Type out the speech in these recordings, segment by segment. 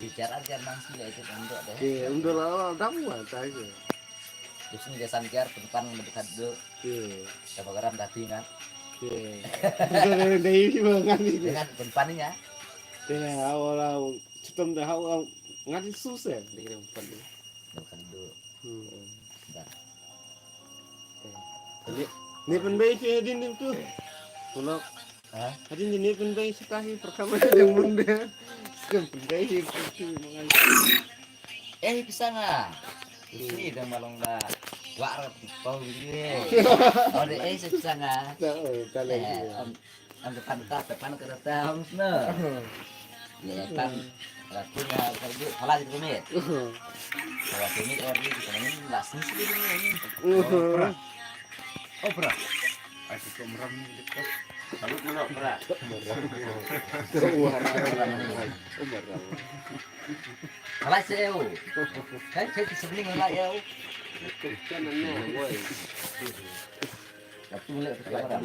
bicara jangan sih itu untuk deh. Iya, udah lah, kamu aja. Terus ini kesan kiar depan mendekat dulu. Iya. Coba garam tadi kan. Iya. Udah dari banget ini. Dengan depannya. Iya, awal sistem dah awal ngaji susah di depan. Depan dulu. Dah. Ini penbaik sih ini tuh. Kalau hari ini penbaik sekali pertama yang bunda. Sekarang penbaik itu Bisa nggak? Ini udah malong dah. Wah, bau gini. Oh, bisa nggak? Depan ke datang, nah. Ya kan, lakunya kerja, kalah gitu nih. Kalau ini ordi kita ini lasnya sih ini. Oh, berat. Aku kok meram dekat. Kalau mana berat? Kalah sih, kan saya sering kalah ya. kan aneh, woi. Tapi mulai sekarang.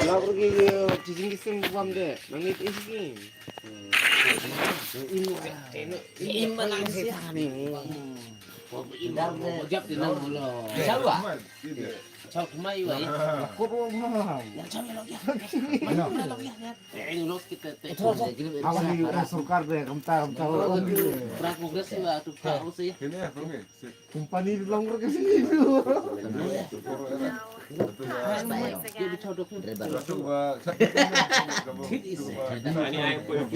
Lah pergi cicing kisem buam deh, nangis ini. Ini mana sih ini? Indar deh. Jap di nang lo. Siapa? Chao kumai wa. Aku rumah. Ya chao lo ya. Mana lo ya. Ini lo kita te. Kamu di sukar deh, kamu tahu. Pra progres wa tu tahu sih. Kumpani di langgar ke sini dulu. Dia dicodok. Ini yang punya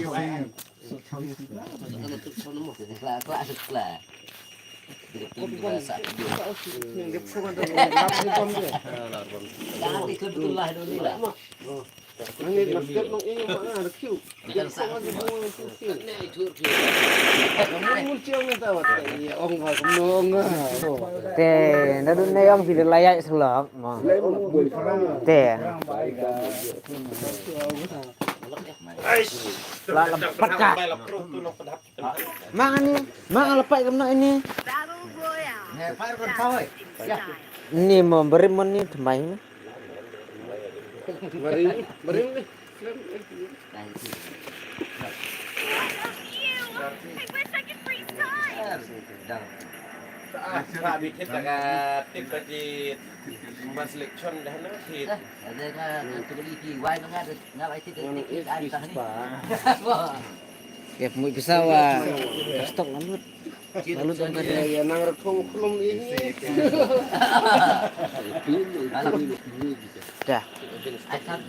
Kelas. Jadi bahasa itu. Jangan ikut dulu lah dulu lah. Ini nasib nong ini mana ada kiu. Jangan sama Kamu muncul nggak tahu? Iya, om nggak kemong. Teh, nado ne yang tidak layak selok, mah. Teh. Lah lepat kak. Mang ini, mang lepas kemana ini? Ini memberi meni demai. Beri nih. Bikin dekat tim budget Mas selection dah nak hit. Ada kan kembali ki wai nggak ada itu ada tadi. Ya mau bisa wa. Stok lalu. Lalu tuh ada Ya nang rekom kelum ini. dah. Akan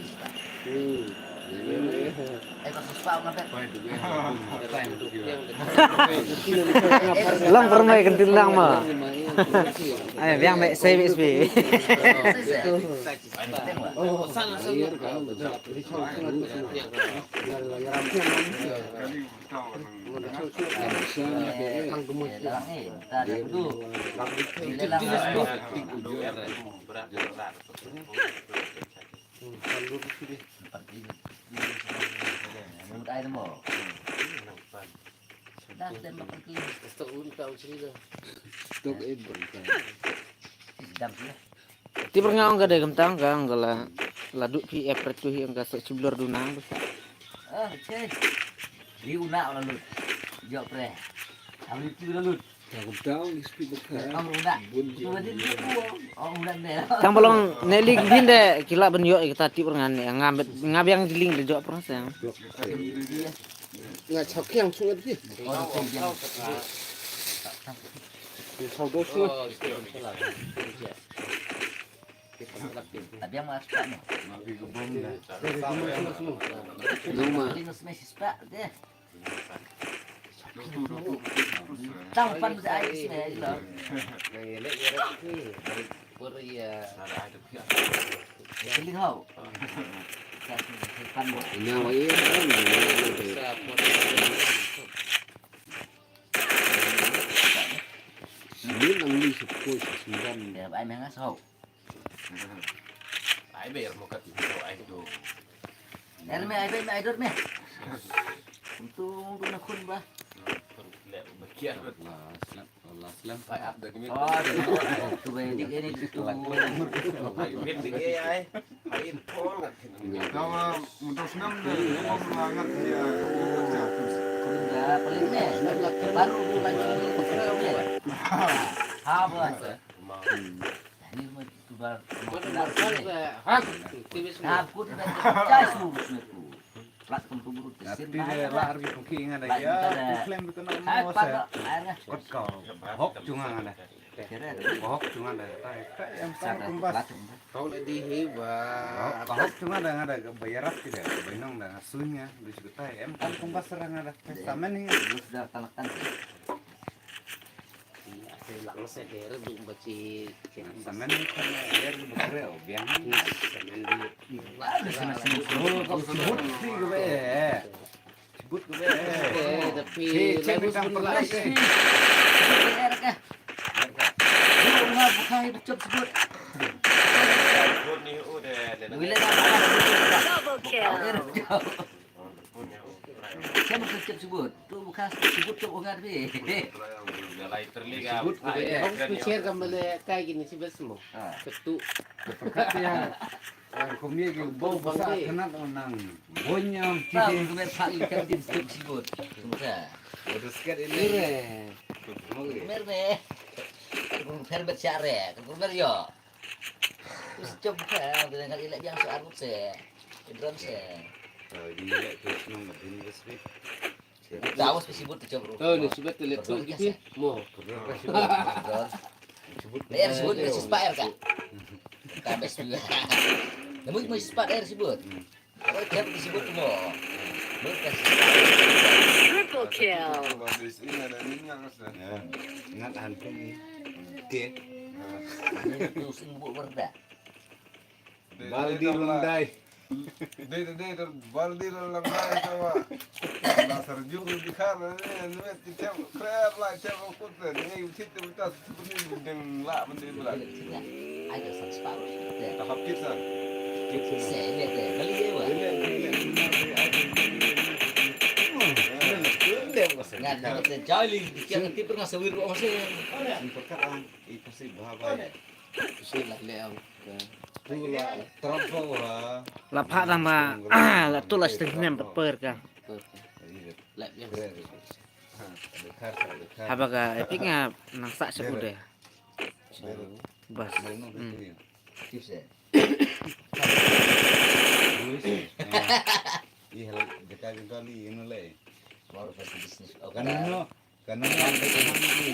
Lang permai kentil lang mah. Ayo biang mek CBSB. Oh, sana kan. Air mo. Dati mapakin. Stok tahu cerita. Stok ibon. Dampnya. Ti perngaong ka de gemtang ka anggala laduk pi epret tu hi angka seblor dunang. Cek. Diuna lalu. Jok pre. Ambil itu lalu. Aku tahu di speed bekas. Kamu udah. Cuma dia oh udah deh. Tang bolong nelik binde kila ben yo kita ti perngan ngambet ngabiang jiling de jok pernah sayang. Nggak cok yang sungai sih. Sau đó xuôi. Tapi yang masuk pak nih. Rumah. Ini smash pak deh. Tahu pan bisa air sih loh. Keling hau. Pan Nyawa iya kan. Ini namanya sepuluh sembilan. ya ai mengas hau. Ai bayar mau kat itu ai do. Ai me ai dot me. Untung tu nak kun bah. bagian Phải áp dari ini tu bedik ini tu. Pahit dige ay pahit pol Kalau untuk senam deh, mau melanggar dia kerja. Enggak, paling nih. Baru bulan ini Apa? Ini mah tu bar. Aku tidak percaya suruh. Plat tentu buruk kesin. Tidak lahir di kuking ada ya, klaim itu nama saya. Kot kau, hok cuma ada, hok cuma ada. Yang paling kumbas, Kau nak dihebat. hok cuma ada bayarat tidak, benong dan asuhnya di situ. Yang paling kumbas serang ada. Testamen ini. Sudah tanakan. Lang sa kere dum baci Testamen ini kan air di bawah, biang. Sebut sih gue, sebut gue. tapi Cek bintang perlas sih. Belum bukan becut sebut. pun ni udah Bila double kill. Saya bukan cep sebut. Tu bukan sebut tu orang ni. mulai terlihat Sebut gue. Kau share kembali kayak gini sih semua. Ketu Berkat yang kumia ke bau besar kena menang. Bonyam Tahu cici. kemudian Pak ikan tim cep sebut. Semua. Udah sekian ini. Kemudian ni. Herbet syare. Kemudian yo. Terus cep bukan dengan kali lagi yang soal saya. Drone saya. Tahu sebut tu cep. Oh, ni sebut telet tu gitu. Mo. Air sebut dia sepair kan? Tambah juga. Namun mau sepat air sebut. Kalau dia disebut semua. Triple kill. Ya, ingat hantu ni. Oke. Itu singgung berda. Baldi lundai. Baldi dalam lain sama dasar juru di kana ni nuet di tem krep lah tem putih ni utit kita seperti dengan lah menteri berat Ada separuh. tahap kita Saya lihat deh. Kali dia wah. Ngan kita joiling. Kita nanti pernah sewir kok masih. Perkataan itu sih bahaya. Sila leang. Pula terlalu wah. Lapha nama la tulas tengnem per ka. Lek yang Habaga epiknya nang sak sebude. Bas. Tips ya. Iya, dekat kali ini le. Baru pasti bisnis. Kanano, kanano.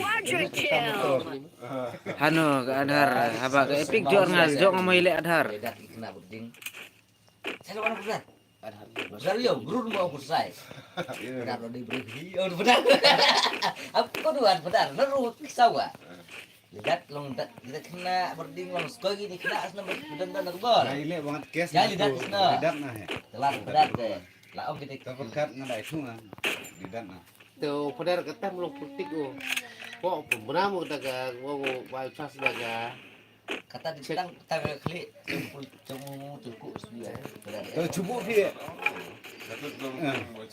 Quadra kill. Hanu ka adhar habaga epik jor ngal jok ngamoy le adhar. Bedak kena berding. Saya mana berat? Benar yo, gurun mau selesai. Benar lo diberi. Oh benar. Apa kau doan benar? Naruh kisah wa. Lihat long kita kena berding long sekali gini kena asna bedan bol. Nah, ini banget kes. Ya, lidat kesana. Lidat nah ya. Telat berat deh. Lah om kita Terperkat ngadai sunga. Lidat nah. tu padar kata belum politik oh. Kok pemeramu daga wo bayu cas daga. kata ditang tanggal klik cemu cukup sebiar. Cukup dia. satu belum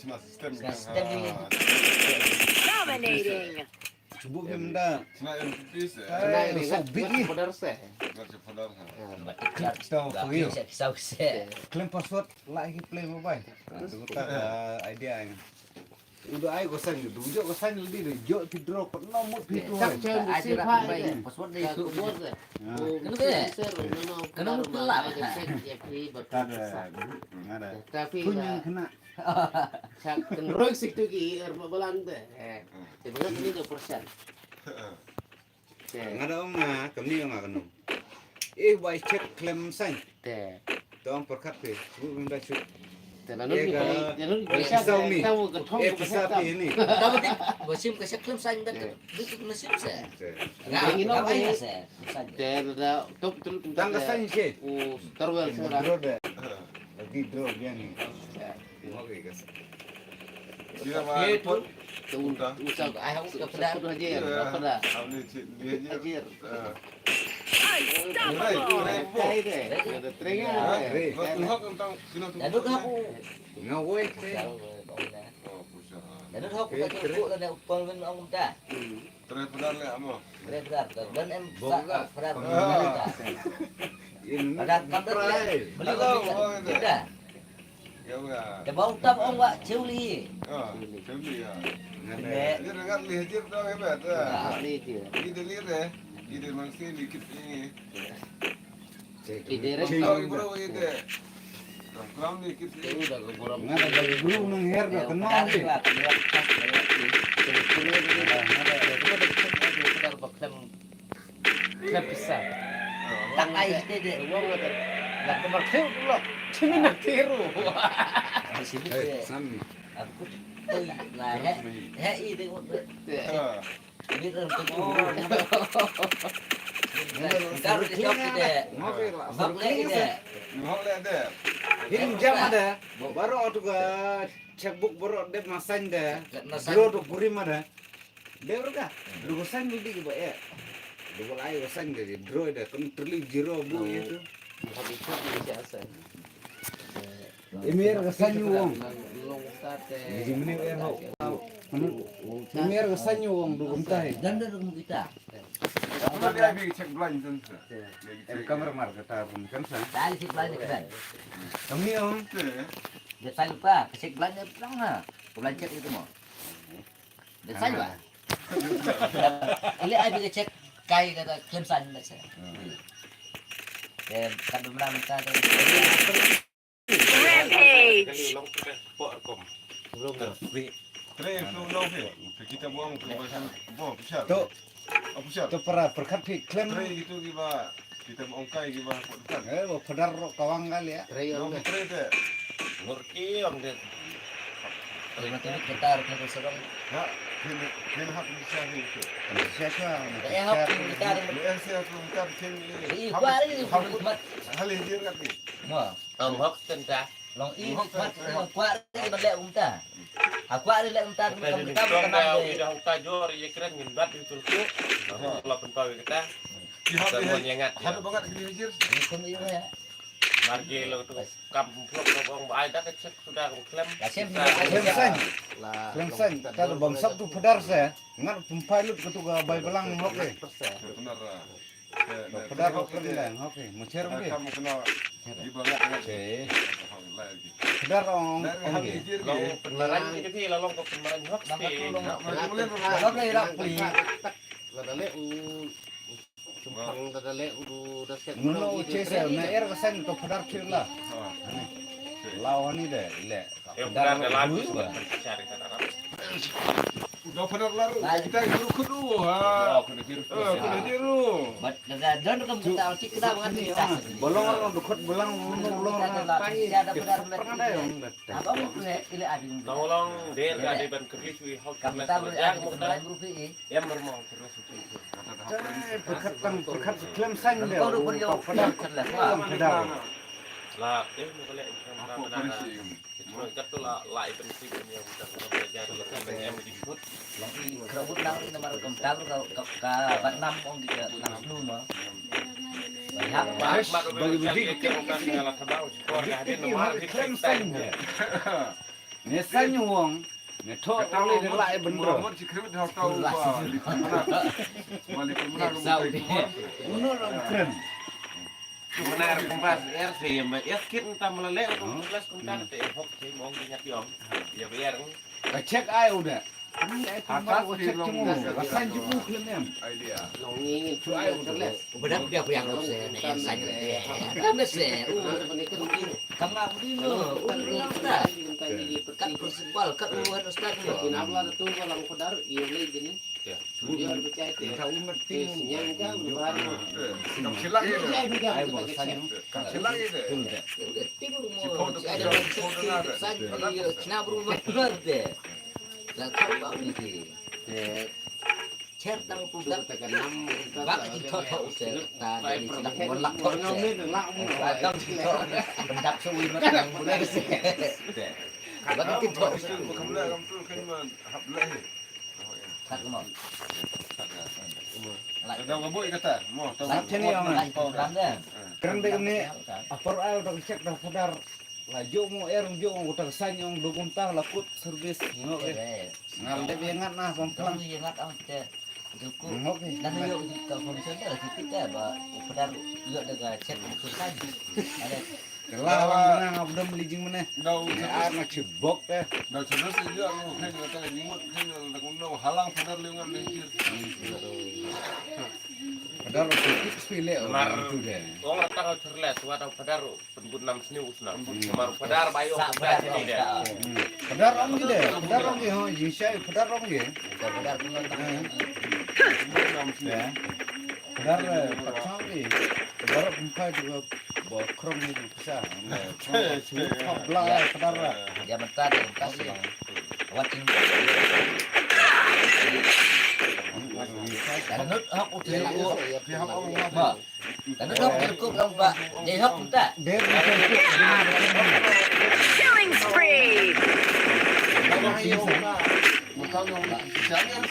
cuma sistem Sistem ni. Dominating. Cukup dia menda. cuma yang tipis Kena ini so kan big ni. padar seh. macam padar Batik kelar. Tahu pergi. Kisah kisah. Klaim password lagi play mobile. Tunggu tak idea ini. Udah ayo gosan gitu. Ujuk gosan lebih deh. Jok tidur kok nomor itu. Tak cem Ada si rak pai. baik. Password dia itu. Buat deh. Kenapa kelak? Ada. Tapi Punya kena. sak kenrok sik tu ki er mabalang deh. Sebenarnya ini 2%. Ngada om kami yang akan om. Baik cek klaim sign. Teh. Tuang perkat pe. Bu minta cuk. Lalu bisa tahu ketong Bisa ini. Dapat bosim ke seklum saja dan itu nasib saya. Enggak apa ya saya. Teh ada top tu Tangga sign sih. terwel sekarang. Draw deh. Lagi draw dia nih. Oke guys. dia mah pun Usah ayah usah pada aja pada. ini dia je Unstoppable. Ada trengan. waktu hak tentang sini tu Dan dulu aku Ngawai. oh pusat Dan nó hốc cái cụ này con bên ông ta. Terus benar le amo. Benar. Dan em benar. Ini Benar kan beli tidak. Ya udah. Cái bóng tâm ông ạ, chiếu ly. Coba ya. Nè. Jadi dengan lihir dong hebat. Ini dia. Ide lihir ide manusia dikit ini. Ide Tahu bro ide. Kamu dikit ini. Ngada dari guru nang her da kenal Benar sih. lah, benar pas. Benar beklem. Klem pisah. Tak air dia. Lah kemar keu dulu. Cimi nak tiru. Di sini Sami. aku tuh lah he ide udah. Ini tentu. Taruh di shop tidak. Bak tidak. Mau le deh. Hin jam ada. Baru auto ga checkbook baru de masan da. Masan. Zero to kurim ada. Dia berka. Lu masan di ba ya. Lu lai masan de draw da kan terli zero bu itu. Emir kesanyu wong. Jadi meni er hau. Emir kesanyu wong du umtai. Dan rumah kita. Kamu dia lagi cek blind tentu. Er kamar mar kata pun kan sa. Tali si belanja keren. Kami om Dia saya lupa, cek belanja pulang lah. Belanja itu mau. Dia saya lupa. Ini ada cek kai kata klaim san saya. Dan kan benar kita Rampage. Terus itu nol kita buang ke bahasa buang besar. tu Apa besar? tu para perkat pi klaim. Terus itu kita mau kai kita buat Pedar kawang kali ya. Terus deh. Ngurki om dia. terima kasih kita harus serong. Ya, kena hak bisa itu. Siapa? Ya hak kita harus. Saya tu kita kena. Ih, kuat ini hikmat. Hal ini dia kata. Mau. Om hok tenta. Long ih hikmat kuat ini balik umta. Aku ada lek umta kita Kita kita tahu kenal. dah uta jor ya keren ngimbat itu tu. Kalau pentau kita semua nyengat. Ada banget di hijir. Ini ini ya. Margi lo tu kampung orang ada kecek sudah klaim. Klaim san. Klaim san. Kalau bangsa tu pedar saya. Ngar pumpailut ketuga bay belang oke. Benar. Pedar oke bilang oke. Mencer dia. Kamu kena di banget Oke. Pedar ong Hal oke. hijir Long dia. peneran itu sih long kok peneran hok sih. Kalau kayak rak beli. Nuno cese na er kesan to pedar kirla. Lawan ni deh, ile. Yang benar lagu cari kata Arab. Udah benar lalu. Kita guru kudu. Ha. Kena tiru. Bat dan kamu kita kita banget kita. Bolong orang dukut belang ulung pai. Ada benar Pernah ada yang Apa mau ini ada. Tolong dia ada ban kerja hok Kamu tahu ada benar grup ini. yang bermau terus itu. berkat klaim san dia. Kau udah pergi pedar cerdas. Pedar. Lah, mau boleh benar. Cuma itu lah prinsip yang kita belajar sampai yang disebut Kerabut nang ini nomor kemtal kalau ke Batnam orang kita nang snu mah. Banyak Bagi bedik bukan ngalah tabau keluarga hadir nomor klaim san dia. Nesanyu wong. Neto oleh dia lai bendro. Muhammad Cikrim dah tahu apa. Balik ke mana? Saudi. Uno keren. benar kumpas RC ya skit entah meleleh atau plus kuntan teh hok sih mau ingat yom ya biar Cek ay udah. Ini ay tumbar cek cemu. Rasan jemu klaim. Idea. Cu ay udah les. Benar dia yang harus yang saya. Kamu sih. Kamu apa dulu? Kan persebal kan luar ustaz lo. Tahu mati. Kamu silak ya. Ay bosan. Silak ya. Timur mau ada saja kena berubah benar deh. Lah kau ini. Cer tang pudak bak di toto usel ta dari sidak molak kok agam pendak suwi matang mulai sih bak di toto Kamu dah kamu tu kan hab leh. tak mau Dah ngabuk kata. Mau tahu. Sini yang dah keren deh ini. Apor ay udah cek dah pedar. là vô mua em vô một tầng xanh ông đồ công tác là cút service ngok ngal de bengat nah Trong pelan khi ngắt ông chơi cukup ngok dan yuk kalau misalnya ada kita bah benar yuk dengan chat susah ada lah orang ngap dem lijing mana đâu ya nak cebok deh đâu cho nó xây dựng một cái người ta là những cái là cũng đâu halang phải đặt lên lên kia padahal sedikit sepele orang itu deh Kong ata kau cerles, wata padar penbun nam sini usna. Mar padar bayo sak padar benar ini dia. padahal orang gitu deh padahal orang gitu jinsai padahal orang gitu benar benar ya padahal pacang ni padahal empat juga bawa krom itu bisa cuma belah padahal dia mentar dan kasih watching dan nut hok udah cukup thì học ông mà bah dan nut hok cukup dong pak jadi hok kita dia bisa Killing spree. nó hay không mà một câu không sáng em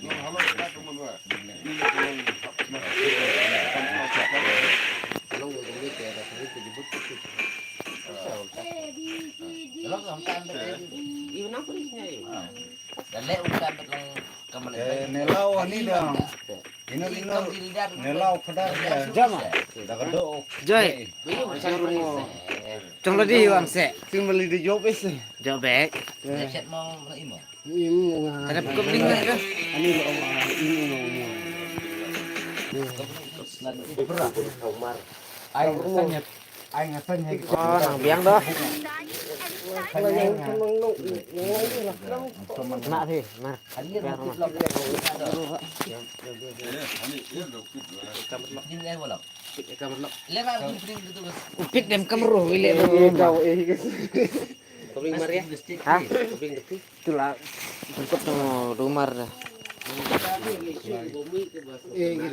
nó halang cái của mình rồi lo không tan được Yêu nó có gì. dan lek utan dengan kembali nelau ni dong ino nelau padahal jam dah kedok Joy, Bây giờ sao rồi? trong đó đi hoàng sẽ sing beli di job es cho bé. set mau imo Ada cukup tinggal kan? Ini lo ini ai ngasanya Oh, nang biang đó. Nak sih, nah. ini yang bolak kamar lo. lewat pring gitu bos Upit dem kemeruh wile. Kau Kobing Maria. Hah? Kobing gede. Itulah cukup sama rumah dah. Eh